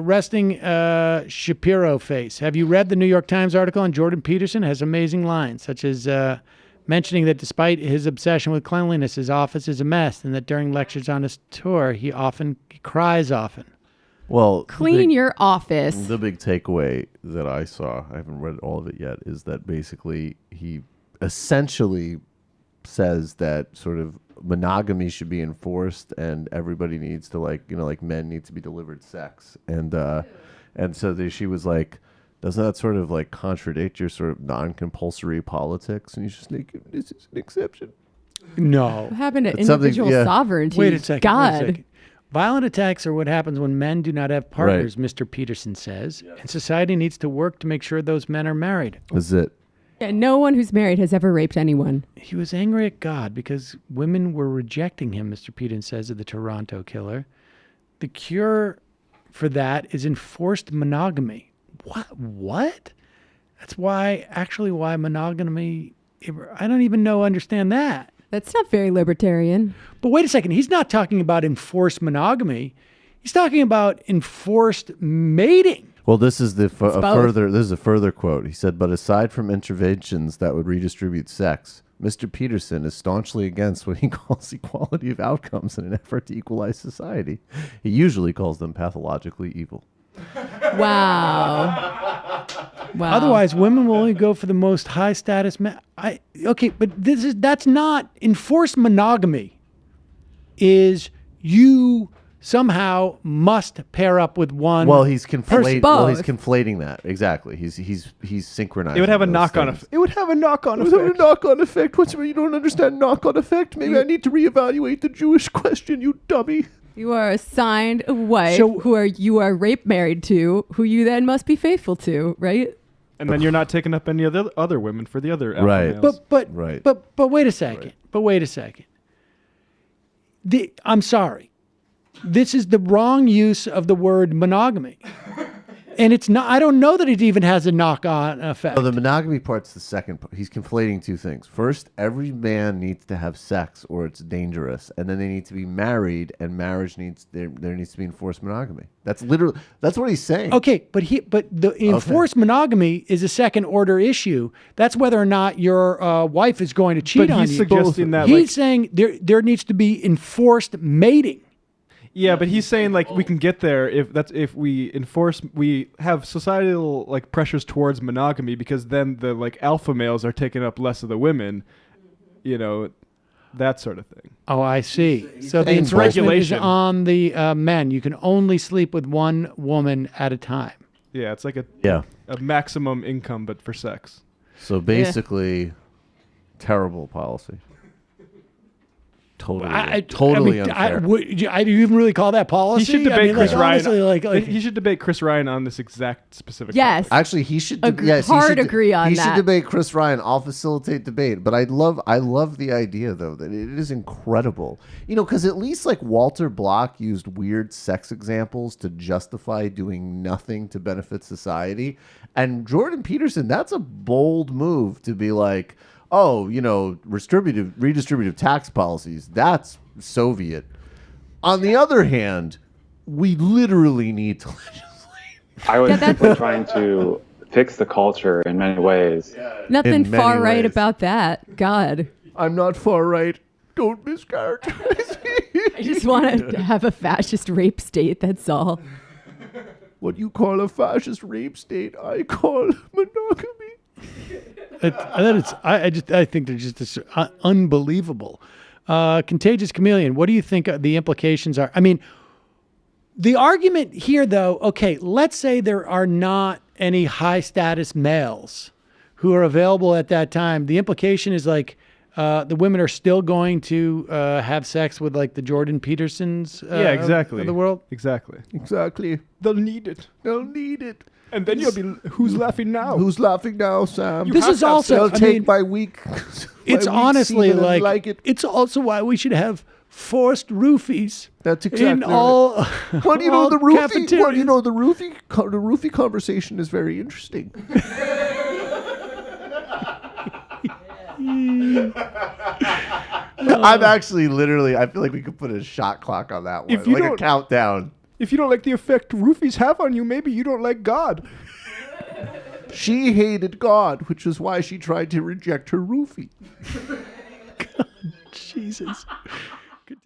Resting Shapiro face. Have you read the New York Times article on Jordan Peterson? Has amazing lines, such as mentioning that despite his obsession with cleanliness, his office is a mess, and that during lectures on his tour, he cries often. Well, clean your office. The big takeaway that I saw, I haven't read all of it yet, is that basically he essentially says that sort of monogamy should be enforced and everybody needs to like men need to be delivered sex. And so she was like, doesn't that sort of like contradict your sort of non-compulsory politics? And he's just like, this is an exception. No. What happened to individual sovereignty? Wait a second. God. Wait a second. Violent attacks are what happens when men do not have partners, right. Mr. Peterson says. Yes. And society needs to work to make sure those men are married. Is it? Yeah, no one who's married has ever raped anyone. He was angry at God because women were rejecting him, Mr. Peterson says of the Toronto killer. The cure for that is enforced monogamy. What? That's why monogamy, I don't even understand that. That's not very libertarian. But wait a second. He's not talking about enforced monogamy. He's talking about enforced mating. Well, this is a further quote. He said, but aside from interventions that would redistribute sex, Mr. Peterson is staunchly against what he calls equality of outcomes in an effort to equalize society. He usually calls them pathologically evil. Wow. Otherwise, women will only go for the most high status men. But that's not enforced monogamy. Is you somehow must pair up with one. Well, he's conflating that. Exactly. He's synchronizing. It would have a knock-on effect. It would have a knock-on effect. What's you don't understand knock-on effect? Maybe I need to reevaluate the Jewish question, you dummy. You are assigned a wife you are rape married to, who you then must be faithful to, right? And then you're not taking up any other women for the other right. males. But wait a second. Right. But wait a second. I'm sorry. This is the wrong use of the word monogamy. And it's not, I don't know that it even has a knock-on effect. Well, the monogamy part's the second part. He's conflating two things. First, every man needs to have sex or it's dangerous. And then they need to be married, and marriage there needs to be enforced monogamy. That's what he's saying. Okay, but the enforced monogamy is a second order issue. That's whether or not your wife is going to cheat on you. But he's suggesting that he's saying there needs to be enforced mating. Yeah, but he's saying like we can get there if we have societal like pressures towards monogamy, because then the like alpha males are taking up less of the women, that sort of thing. Oh, I see. So the enforcement is on the men. You can only sleep with one woman at a time. Yeah, it's like a maximum income, but for sex. So basically, terrible policy. Totally unfair. Do you even really call that policy? He should debate Chris Ryan. Honestly, he should debate Chris Ryan on this exact specific topic. Actually, he should. Agree on that. He should debate Chris Ryan. I'll facilitate debate. But I love the idea though that it is incredible. Because at least like Walter Block used weird sex examples to justify doing nothing to benefit society, and Jordan Peterson, that's a bold move to be like, oh, redistributive tax policies, that's Soviet. On the other hand, we literally need to legislate. I was trying to fix the culture in many ways. Nothing far right about that. God. I'm not far right. Don't mischaracterize me. I just want to have a fascist rape state, that's all. What you call a fascist rape state, I call monogamy. I think they're just unbelievable. Contagious Chameleon, what do you think the implications are? I mean, the argument here, though, okay, let's say there are not any high-status males who are available at that time. The implication is like the women are still going to have sex with like the Jordan Petersons exactly. of the world? Exactly. They'll need it. And then you'll be, who's laughing now? Who's laughing now, Sam? This is also, my week. It's honestly like it's also why we should have forced roofies. That's exactly in all. Well, the roofie. Well, the roofie conversation is very interesting. I'm actually literally. I feel like we could put a shot clock on that one, like a countdown. If you don't like the effect roofies have on you, maybe you don't like God. She hated God, which is why she tried to reject her roofie. God, Jesus.